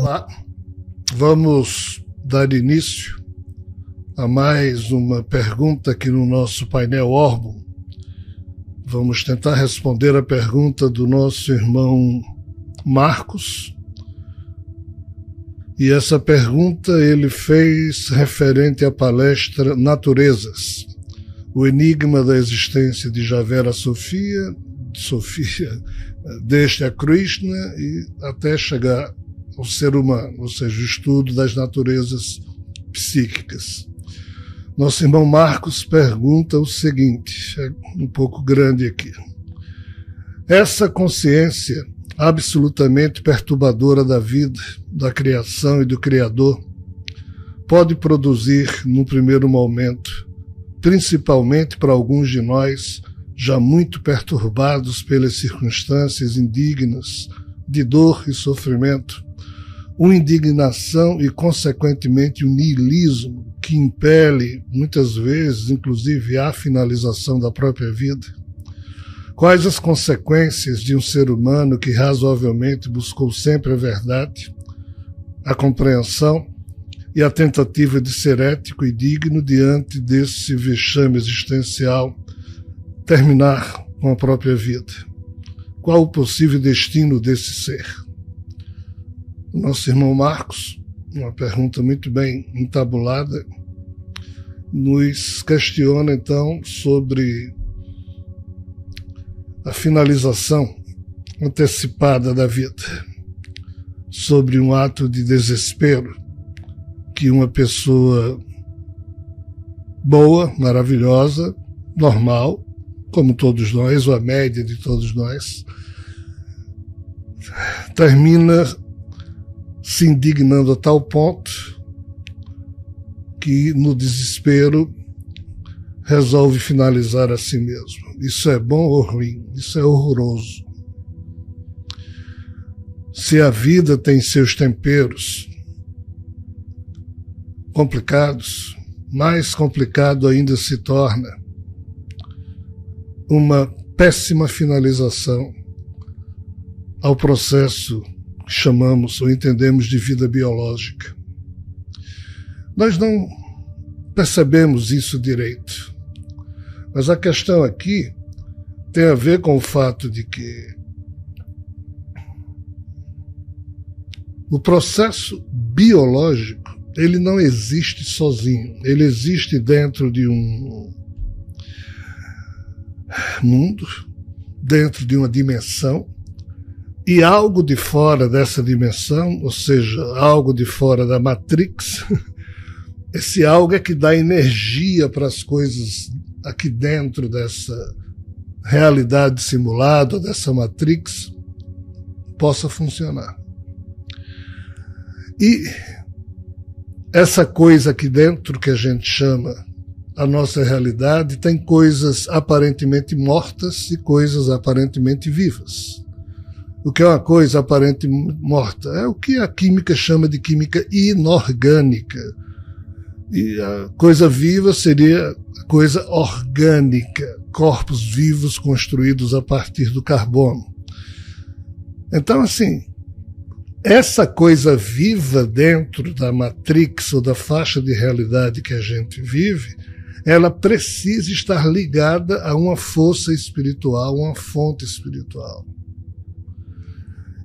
Olá, vamos dar início a mais uma pergunta aqui no nosso painel Orbo. Vamos tentar responder a pergunta do nosso irmão Marcos. E essa pergunta ele fez referente à palestra Naturezas, o enigma da existência de Javera Sofia, desde a Krishna e até chegar ao ser humano, ou seja, o estudo das naturezas psíquicas. Nosso irmão Marcos pergunta o seguinte, é um pouco grande aqui. Essa consciência absolutamente perturbadora da vida, da criação e do Criador, pode produzir, num primeiro momento, principalmente para alguns de nós, já muito perturbados pelas circunstâncias indignas de dor e sofrimento, uma indignação e, consequentemente, um niilismo que impele, muitas vezes, inclusive, à finalização da própria vida? Quais as consequências de um ser humano que razoavelmente buscou sempre a verdade, a compreensão e a tentativa de ser ético e digno diante desse vexame existencial, terminar com a própria vida? Qual o possível destino desse ser? O nosso irmão Marcos, uma pergunta muito bem entabulada, nos questiona então sobre a finalização antecipada da vida, sobre um ato de desespero que uma pessoa boa, maravilhosa, normal, como todos nós, ou a média de todos nós, termina se indignando a tal ponto que, no desespero, resolve finalizar a si mesmo. Isso é bom ou ruim? Isso é horroroso. Se a vida tem seus temperos complicados, mais complicado ainda se torna uma péssima finalização ao processo que chamamos ou entendemos de vida biológica. Nós não percebemos isso direito, mas a questão aqui tem a ver com o fato de que o processo biológico, ele não existe sozinho, ele existe dentro de um mundo, dentro de uma dimensão, e algo de fora dessa dimensão, ou seja, algo de fora da Matrix, esse algo é que dá energia para as coisas aqui dentro dessa realidade simulada, dessa Matrix, possa funcionar. E essa coisa aqui dentro que a gente chama a nossa realidade tem coisas aparentemente mortas e coisas aparentemente vivas. O que é uma coisa aparentemente morta? É o que a química chama de química inorgânica. E a coisa viva seria a coisa orgânica, corpos vivos construídos a partir do carbono. Então, assim, essa coisa viva dentro da Matrix ou da faixa de realidade que a gente vive, ela precisa estar ligada a uma força espiritual, uma fonte espiritual.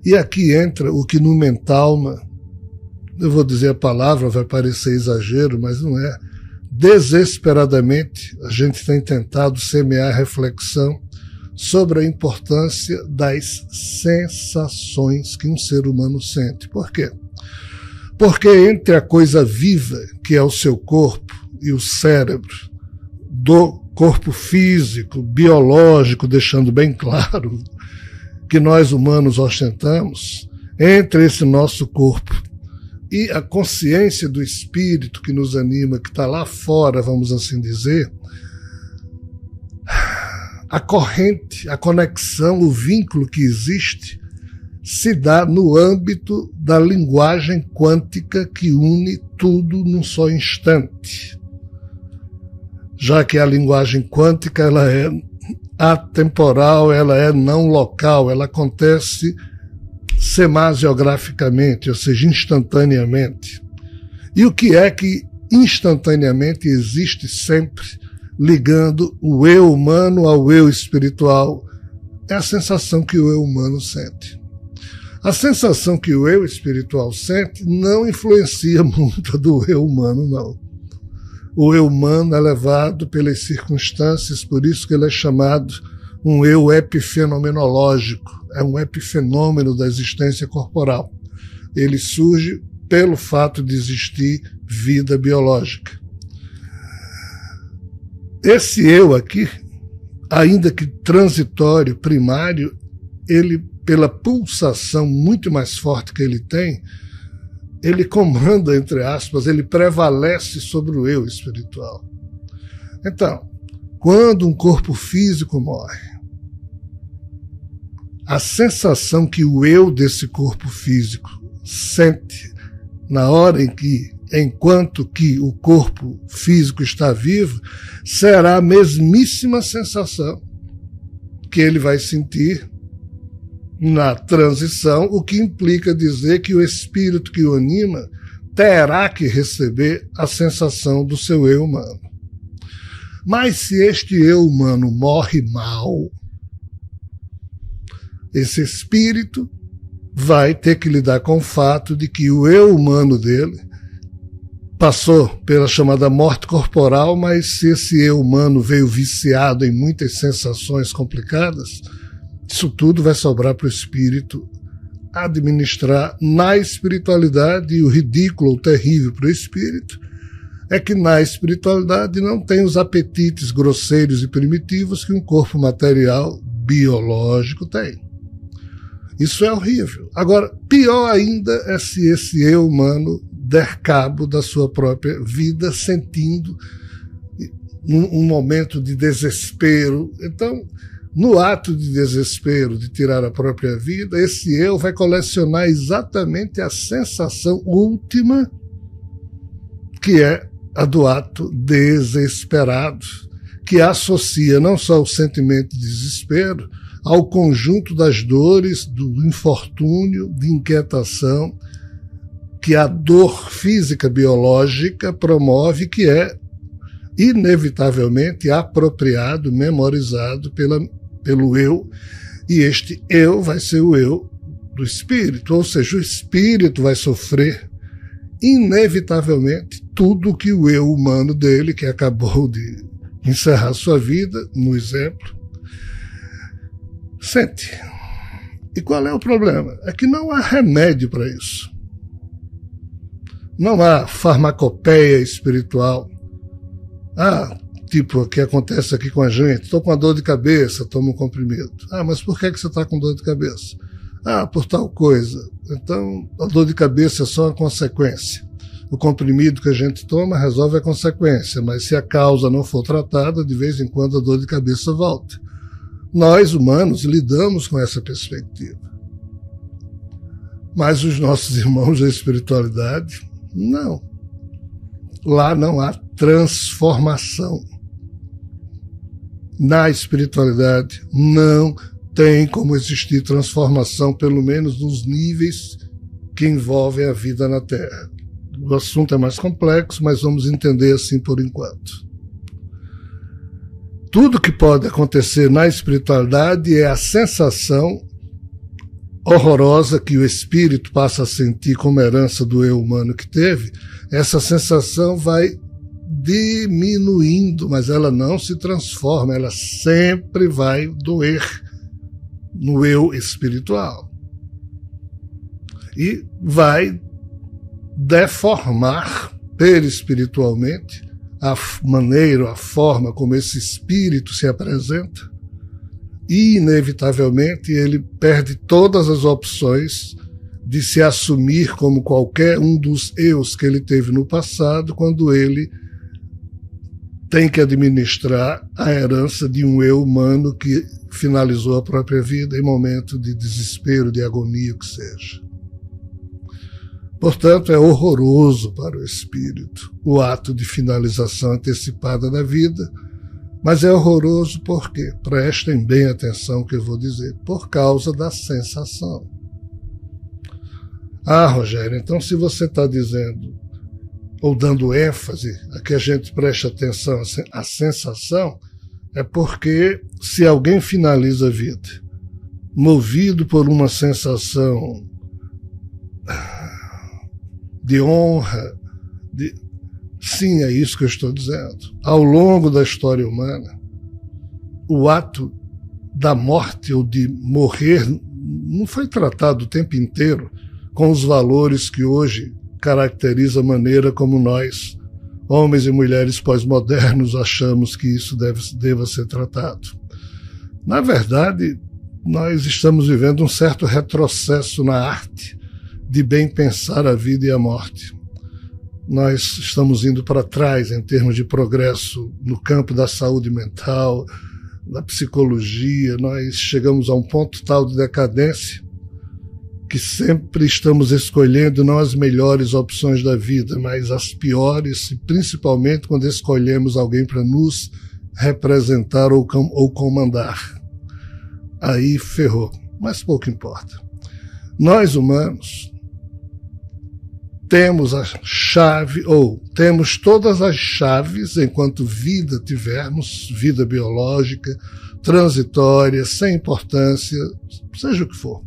E aqui entra o que no Mentalma, eu vou dizer a palavra, vai parecer exagero, mas não é. Desesperadamente, a gente tem tentado semear reflexão sobre a importância das sensações que um ser humano sente. Por quê? Porque entre a coisa viva, que é o seu corpo, e o cérebro, do corpo físico, biológico, deixando bem claro que nós humanos ostentamos, entre esse nosso corpo e a consciência do espírito que nos anima, que está lá fora, vamos assim dizer, a corrente, a conexão, o vínculo que existe se dá no âmbito da linguagem quântica que une tudo num só instante. Já que a linguagem quântica ela é atemporal, ela é não local, ela acontece semagiograficamente, ou seja, instantaneamente. E o que é que instantaneamente existe sempre, ligando o eu humano ao eu espiritual? É a sensação que o eu humano sente. A sensação que o eu espiritual sente não influencia muito do eu humano, não. O eu humano é levado pelas circunstâncias, por isso que ele é chamado um eu epifenomenológico, é um epifenômeno da existência corporal. Ele surge pelo fato de existir vida biológica. Esse eu aqui, ainda que transitório, primário, ele, pela pulsação muito mais forte que ele tem, ele comanda, entre aspas, ele prevalece sobre o eu espiritual. Então, quando um corpo físico morre, a sensação que o eu desse corpo físico sente na hora em que, enquanto que o corpo físico está vivo, será a mesmíssima sensação que ele vai sentir na transição, o que implica dizer que o espírito que o anima terá que receber a sensação do seu eu humano. Mas se este eu humano morre mal, esse espírito vai ter que lidar com o fato de que o eu humano dele passou pela chamada morte corporal, mas se esse eu humano veio viciado em muitas sensações complicadas, isso tudo vai sobrar para o espírito administrar na espiritualidade. E o ridículo ou terrível para o espírito é que na espiritualidade não tem os apetites grosseiros e primitivos que um corpo material biológico tem. Isso é horrível. Agora, pior ainda é se esse eu humano der cabo da sua própria vida, sentindo um momento de desespero. Então, no ato de desespero de tirar a própria vida, esse eu vai colecionar exatamente a sensação última, que é a do ato desesperado, que associa não só o sentimento de desespero ao conjunto das dores, do infortúnio, de inquietação, que a dor física biológica promove, que é inevitavelmente apropriado, memorizado pelo eu, e este eu vai ser o eu do espírito, ou seja, o espírito vai sofrer inevitavelmente tudo o que o eu humano dele, que acabou de encerrar sua vida, no exemplo, sente. E qual é o problema? É que não há remédio para isso. Não há farmacopeia espiritual. Tipo o que acontece aqui com a gente. Estou com uma dor de cabeça, tomo um comprimido. Mas por que você está com dor de cabeça? Por tal coisa. Então, a dor de cabeça é só uma consequência. O comprimido que a gente toma resolve a consequência, mas se a causa não for tratada, de vez em quando a dor de cabeça volta. Nós, humanos, lidamos com essa perspectiva. Mas os nossos irmãos da espiritualidade, não. Lá não há transformação. Na espiritualidade não tem como existir transformação, pelo menos nos níveis que envolvem a vida na Terra. O assunto é mais complexo, mas vamos entender assim por enquanto. Tudo que pode acontecer na espiritualidade é a sensação horrorosa que o espírito passa a sentir como herança do eu humano que teve. Essa sensação vai diminuindo, mas ela não se transforma, ela sempre vai doer no eu espiritual. E vai deformar perispiritualmente a maneira, a forma como esse espírito se apresenta, e inevitavelmente ele perde todas as opções de se assumir como qualquer um dos eus que ele teve no passado, quando ele tem que administrar a herança de um eu humano que finalizou a própria vida em momento de desespero, de agonia, o que seja. Portanto, é horroroso para o espírito o ato de finalização antecipada da vida, mas é horroroso por quê? Prestem bem atenção no que eu vou dizer. Por causa da sensação. Ah, Rogério, então se você está dizendo, ou dando ênfase a que a gente preste atenção à sensação, é porque se alguém finaliza a vida movido por uma sensação de honra, sim, é isso que eu estou dizendo. Ao longo da história humana, o ato da morte ou de morrer não foi tratado o tempo inteiro com os valores que hoje caracterizam a maneira como nós, homens e mulheres pós-modernos, achamos que isso deva ser tratado. Na verdade, nós estamos vivendo um certo retrocesso na arte de bem pensar a vida e a morte. Nós estamos indo para trás em termos de progresso no campo da saúde mental, da psicologia. Nós chegamos a um ponto tal de decadência que sempre estamos escolhendo não as melhores opções da vida, mas as piores, e principalmente quando escolhemos alguém para nos representar ou comandar. Aí ferrou, mas pouco importa. Nós humanos temos a chave, ou temos todas as chaves enquanto vida tivermos, vida biológica, transitória, sem importância, seja o que for.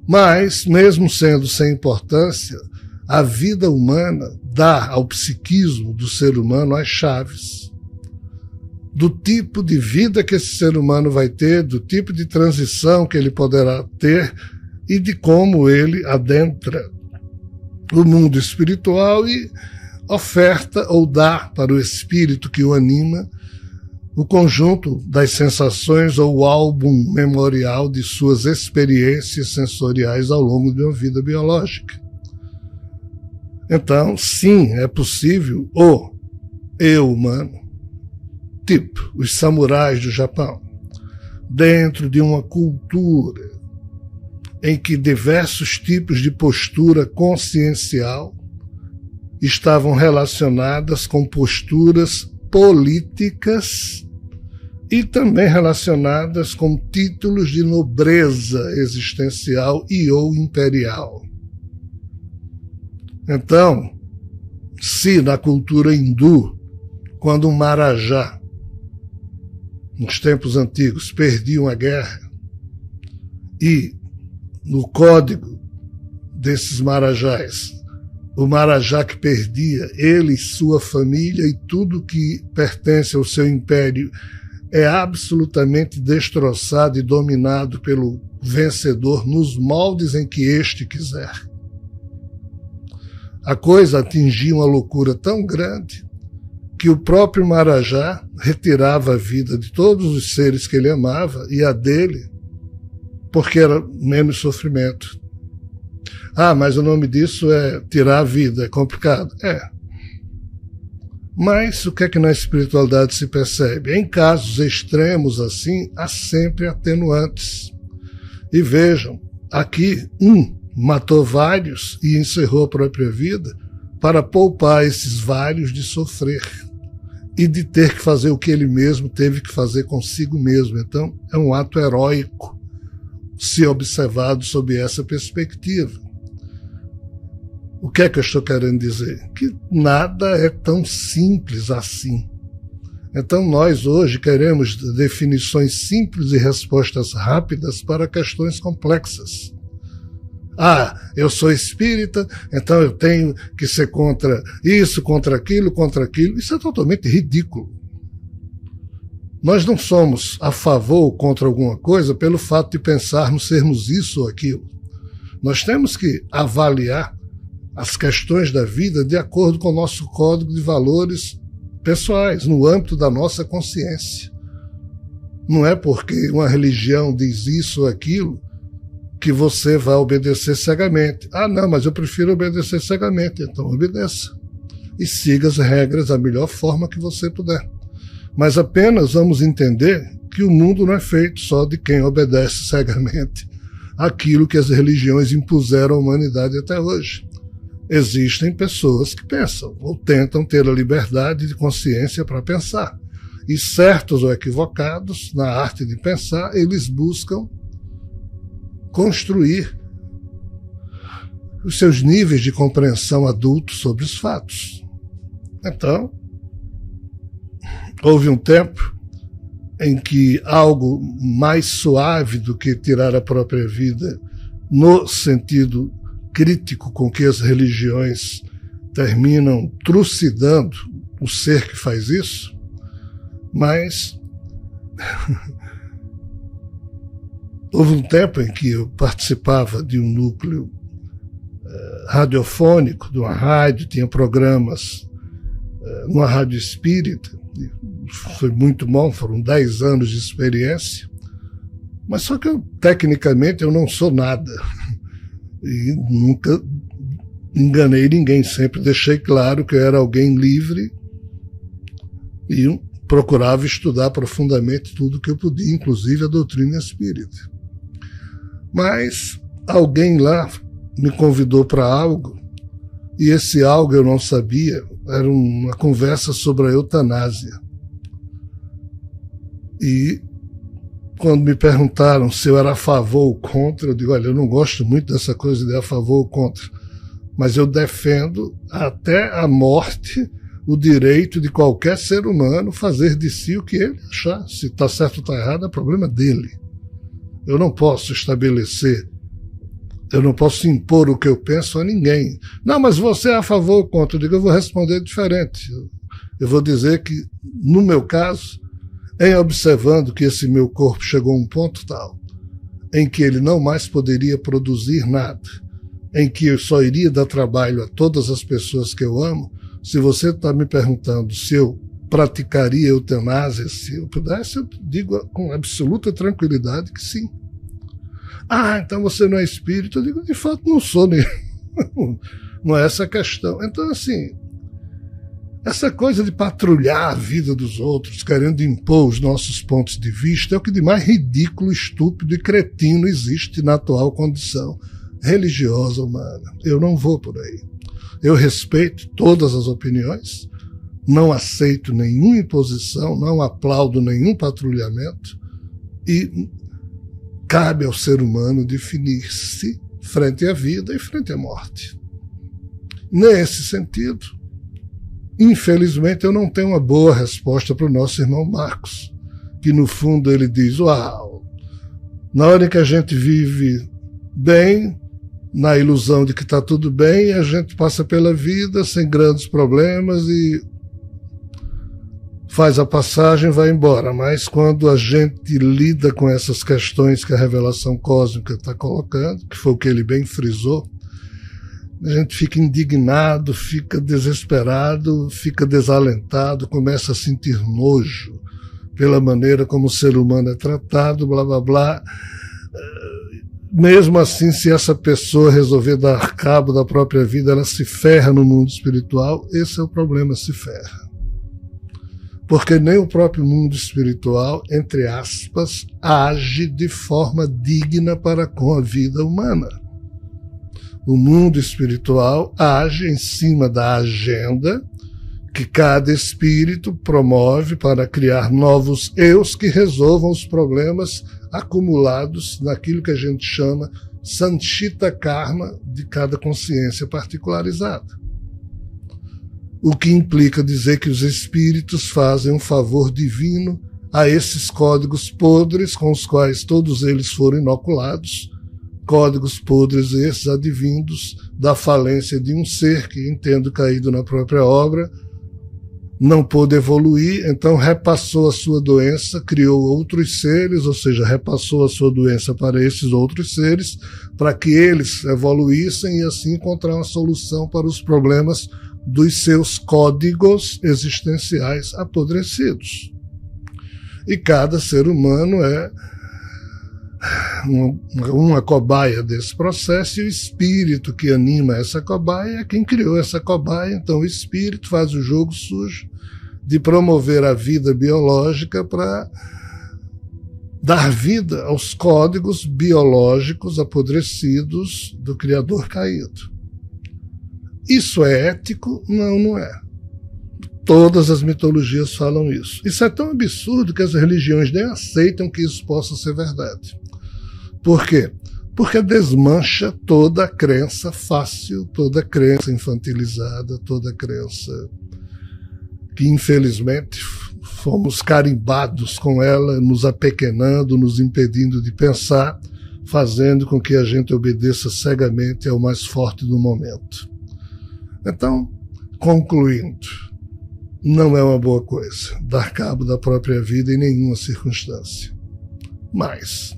Mas, mesmo sendo sem importância, a vida humana dá ao psiquismo do ser humano as chaves do tipo de vida que esse ser humano vai ter, do tipo de transição que ele poderá ter e de como ele adentra o mundo espiritual e oferta ou dá para o espírito que o anima o conjunto das sensações ou o álbum memorial de suas experiências sensoriais ao longo de uma vida biológica. Então, sim, é possível o eu humano, tipo os samurais do Japão, dentro de uma cultura em que diversos tipos de postura consciencial estavam relacionadas com posturas políticas e também relacionadas com títulos de nobreza existencial e ou imperial. Então, se na cultura hindu, quando um marajá, nos tempos antigos, perdia uma guerra, e no código desses marajás, o marajá que perdia, ele, sua família e tudo que pertence ao seu império é absolutamente destroçado e dominado pelo vencedor nos moldes em que este quiser. A coisa atingia uma loucura tão grande que o próprio marajá retirava a vida de todos os seres que ele amava e a dele, porque era menos sofrimento. Ah, mas o nome disso é tirar a vida, é complicado. É. Mas o que é que na espiritualidade se percebe? Em casos extremos assim, há sempre atenuantes. E vejam, aqui matou vários e encerrou a própria vida para poupar esses vários de sofrer e de ter que fazer o que ele mesmo teve que fazer consigo mesmo. Então, é um ato heróico se observado sob essa perspectiva. O que é que eu estou querendo dizer? Que nada é tão simples assim. Então nós hoje queremos definições simples e respostas rápidas para questões complexas. Ah, eu sou espírita, então eu tenho que ser contra isso, contra aquilo, contra aquilo. Isso é totalmente ridículo. Nós não somos a favor ou contra alguma coisa pelo fato de pensarmos sermos isso ou aquilo. Nós temos que avaliar as questões da vida de acordo com o nosso código de valores pessoais, no âmbito da nossa consciência. Não é porque uma religião diz isso ou aquilo que você vai obedecer cegamente. Ah, não, mas eu prefiro obedecer cegamente. Então obedeça. E siga as regras da melhor forma que você puder. Mas apenas vamos entender que o mundo não é feito só de quem obedece cegamente aquilo que as religiões impuseram à humanidade até hoje. Existem pessoas que pensam ou tentam ter a liberdade de consciência para pensar. E certos ou equivocados, na arte de pensar, eles buscam construir os seus níveis de compreensão adultos sobre os fatos. Então, houve um tempo em que algo mais suave do que tirar a própria vida, no sentido crítico com que as religiões terminam trucidando o ser que faz isso, mas houve um tempo em que eu participava de um núcleo radiofônico, de uma rádio, tinha programas numa rádio espírita, foi muito bom, foram 10 anos de experiência, mas só que tecnicamente eu não sou nada, e nunca enganei ninguém, sempre deixei claro que eu era alguém livre e procurava estudar profundamente tudo que eu podia, inclusive a doutrina espírita. Mas alguém lá me convidou para algo, e esse algo eu não sabia, era uma conversa sobre a eutanásia. E quando me perguntaram se eu era a favor ou contra, eu digo, olha, eu não gosto muito dessa coisa de a favor ou contra, mas eu defendo até a morte o direito de qualquer ser humano fazer de si o que ele achar. Se está certo ou está errado, é problema dele. Eu não posso estabelecer, eu não posso impor o que eu penso a ninguém. Não, mas você é a favor ou contra? Eu digo, eu vou responder diferente. Eu vou dizer que, no meu caso, em observando que esse meu corpo chegou a um ponto tal em que ele não mais poderia produzir nada, em que eu só iria dar trabalho a todas as pessoas que eu amo, se você está me perguntando se eu praticaria eutanásia, se eu pudesse, eu digo com absoluta tranquilidade que sim. Ah, então você não é espírito? Eu digo, de fato não sou, nem não é essa a questão. Então, assim, essa coisa de patrulhar a vida dos outros, querendo impor os nossos pontos de vista, é o que de mais ridículo, estúpido e cretino existe na atual condição religiosa humana. Eu não vou por aí. Eu respeito todas as opiniões, não aceito nenhuma imposição, não aplaudo nenhum patrulhamento e cabe ao ser humano definir-se frente à vida e frente à morte. Nesse sentido, infelizmente eu não tenho uma boa resposta para o nosso irmão Marcos, que no fundo ele diz, uau, na hora que a gente vive bem, na ilusão de que está tudo bem, a gente passa pela vida sem grandes problemas e faz a passagem e vai embora. Mas quando a gente lida com essas questões que a revelação cósmica está colocando, que foi o que ele bem frisou, a gente fica indignado, fica desesperado, fica desalentado, começa a sentir nojo pela maneira como o ser humano é tratado, blá, blá, blá. Mesmo assim, se essa pessoa resolver dar cabo da própria vida, ela se ferra no mundo espiritual, esse é o problema, se ferra. Porque nem o próprio mundo espiritual, entre aspas, age de forma digna para com a vida humana. O mundo espiritual age em cima da agenda que cada espírito promove para criar novos eus que resolvam os problemas acumulados naquilo que a gente chama Sanchita Karma de cada consciência particularizada. O que implica dizer que os espíritos fazem um favor divino a esses códigos podres com os quais todos eles foram inoculados, códigos podres esses advindos da falência de um ser que, entendo caído na própria obra, não pôde evoluir, então repassou a sua doença, criou outros seres, ou seja, repassou a sua doença para esses outros seres, para que eles evoluíssem e assim encontrar uma solução para os problemas dos seus códigos existenciais apodrecidos. E cada ser humano é uma cobaia desse processo, e o espírito que anima essa cobaia é quem criou essa cobaia. Então o espírito faz o jogo sujo de promover a vida biológica para dar vida aos códigos biológicos apodrecidos do Criador caído. Isso é ético? Não, não é. Todas as mitologias falam isso. Isso é tão absurdo que as religiões nem aceitam que isso possa ser verdade. Por quê? porque desmancha toda a crença fácil, toda a crença infantilizada, toda a crença que, infelizmente, fomos carimbados com ela, nos apequenando, nos impedindo de pensar, fazendo com que a gente obedeça cegamente ao mais forte do momento. Então, concluindo, não é uma boa coisa dar cabo da própria vida em nenhuma circunstância. Mas,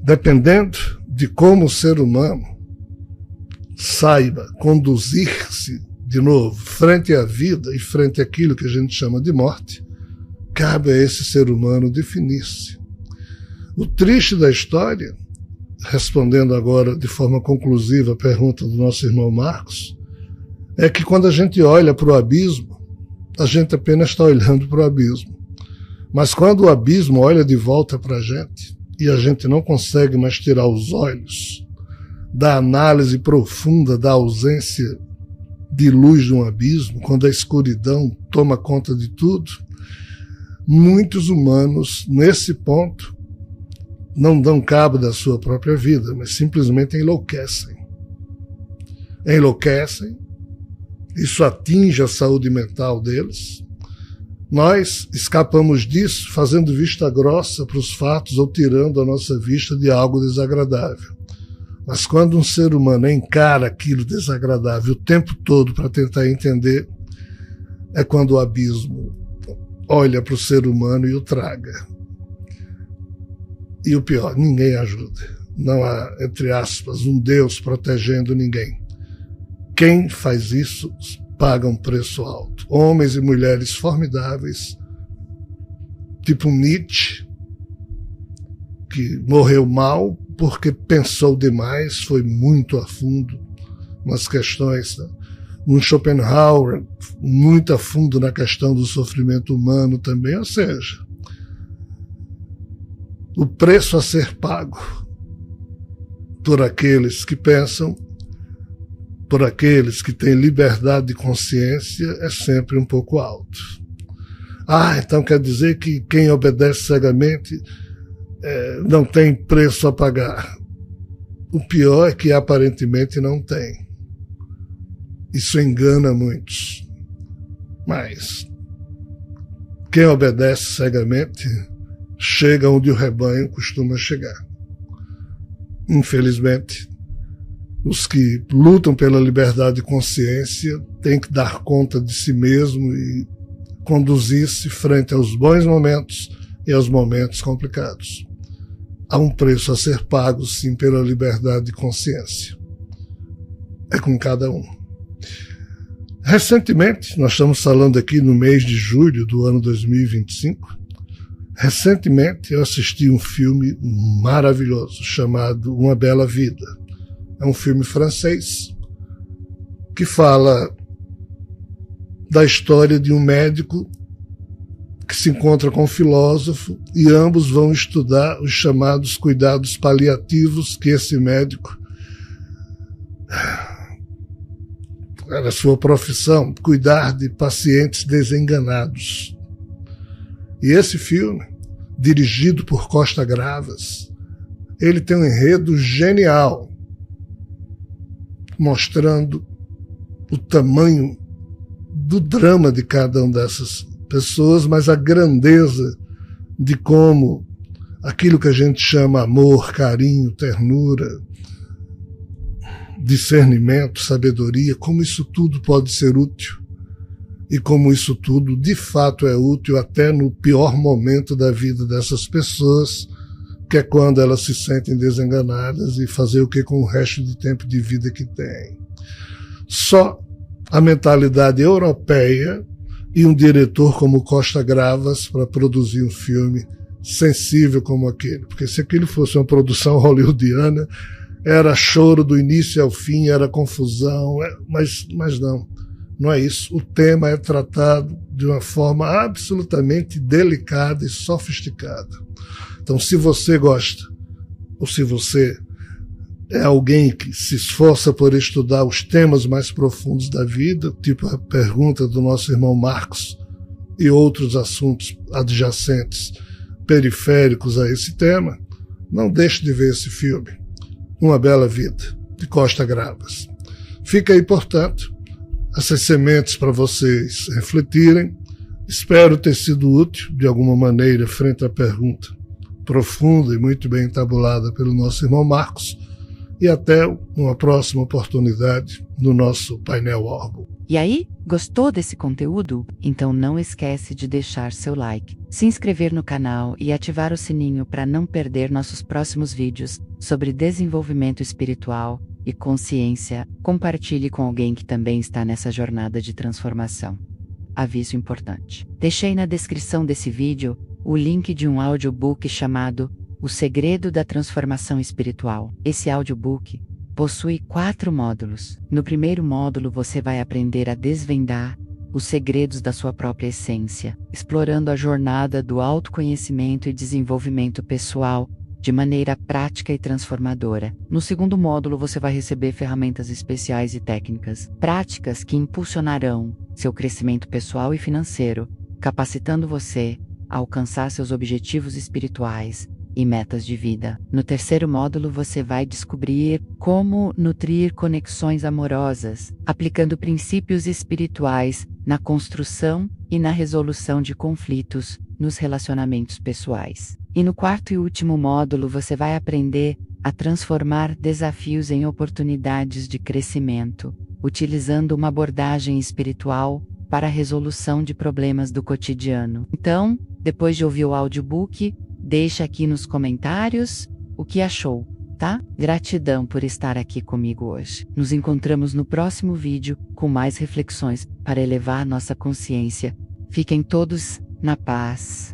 dependendo de como o ser humano saiba conduzir-se de novo frente à vida e frente àquilo que a gente chama de morte, cabe a esse ser humano definir-se. O triste da história, respondendo agora de forma conclusiva a pergunta do nosso irmão Marcos, é que quando a gente olha para o abismo, a gente apenas está olhando para o abismo. Mas quando o abismo olha de volta para a gente e a gente não consegue mais tirar os olhos da análise profunda da ausência de luz de um abismo, quando a escuridão toma conta de tudo, muitos humanos, nesse ponto, não dão cabo da sua própria vida, mas simplesmente enlouquecem. Enlouquecem, isso atinge a saúde mental deles. Nós escapamos disso fazendo vista grossa para os fatos ou tirando a nossa vista de algo desagradável. Mas quando um ser humano encara aquilo desagradável o tempo todo para tentar entender, é quando o abismo olha para o ser humano e o traga. E o pior, ninguém ajuda. Não há, entre aspas, um Deus protegendo ninguém. Quem faz isso paga um preço alto. Homens e mulheres formidáveis, tipo Nietzsche, que morreu mal porque pensou demais, foi muito a fundo nas questões. Um Schopenhauer, muito a fundo na questão do sofrimento humano também, ou seja, o preço a ser pago por aqueles que pensam, por aqueles que têm liberdade de consciência, é sempre um pouco alto. Então quer dizer que quem obedece cegamente não tem preço a pagar. O pior é que aparentemente não tem. Isso engana muitos. Mas quem obedece cegamente chega onde o rebanho costuma chegar. Infelizmente, os que lutam pela liberdade de consciência têm que dar conta de si mesmo e conduzir-se frente aos bons momentos e aos momentos complicados. Há um preço a ser pago, sim, pela liberdade de consciência. É com cada um. Recentemente, nós estamos falando aqui no mês de julho do ano 2025, recentemente eu assisti um filme maravilhoso chamado Uma Bela Vida. É um filme francês que fala da história de um médico que se encontra com um filósofo e ambos vão estudar os chamados cuidados paliativos que esse médico, era sua profissão, cuidar de pacientes desenganados. E esse filme, dirigido por Costa Gravas, ele tem um enredo genial, mostrando o tamanho do drama de cada uma dessas pessoas, mas a grandeza de como aquilo que a gente chama amor, carinho, ternura, discernimento, sabedoria, como isso tudo pode ser útil e como isso tudo de fato é útil até no pior momento da vida dessas pessoas, que é quando elas se sentem desenganadas e fazer o que com o resto de tempo de vida que tem. Só a mentalidade europeia e um diretor como Costa Gravas para produzir um filme sensível como aquele. Porque se aquilo fosse uma produção hollywoodiana, era choro do início ao fim, era confusão, mas não é isso. O tema é tratado de uma forma absolutamente delicada e sofisticada. Então, se você gosta, ou se você é alguém que se esforça por estudar os temas mais profundos da vida, tipo a pergunta do nosso irmão Marcos e outros assuntos adjacentes, periféricos a esse tema, não deixe de ver esse filme, Uma Bela Vida, de Costa Gravas. Fica aí, portanto, essas sementes para vocês refletirem. Espero ter sido útil de alguma maneira frente à pergunta profunda e muito bem tabulada pelo nosso irmão Marcos. E até uma próxima oportunidade no nosso painel Orbo. E aí, gostou desse conteúdo? Então não esquece de deixar seu like, se inscrever no canal e ativar o sininho para não perder nossos próximos vídeos sobre desenvolvimento espiritual e consciência. Compartilhe com alguém que também está nessa jornada de transformação. Aviso importante. Deixei na descrição desse vídeo o link de um audiobook chamado O Segredo da Transformação Espiritual. Esse audiobook possui 4 módulos. No primeiro módulo você vai aprender a desvendar os segredos da sua própria essência, explorando a jornada do autoconhecimento e desenvolvimento pessoal de maneira prática e transformadora. No segundo módulo você vai receber ferramentas especiais e técnicas práticas que impulsionarão seu crescimento pessoal e financeiro, capacitando você a alcançar seus objetivos espirituais e metas de vida. No terceiro módulo você vai descobrir como nutrir conexões amorosas, aplicando princípios espirituais na construção e na resolução de conflitos nos relacionamentos pessoais. E no quarto e último módulo você vai aprender a transformar desafios em oportunidades de crescimento, utilizando uma abordagem espiritual para a resolução de problemas do cotidiano. Então, depois de ouvir o audiobook, deixa aqui nos comentários o que achou, tá? Gratidão por estar aqui comigo hoje. Nos encontramos no próximo vídeo com mais reflexões para elevar nossa consciência. Fiquem todos na paz.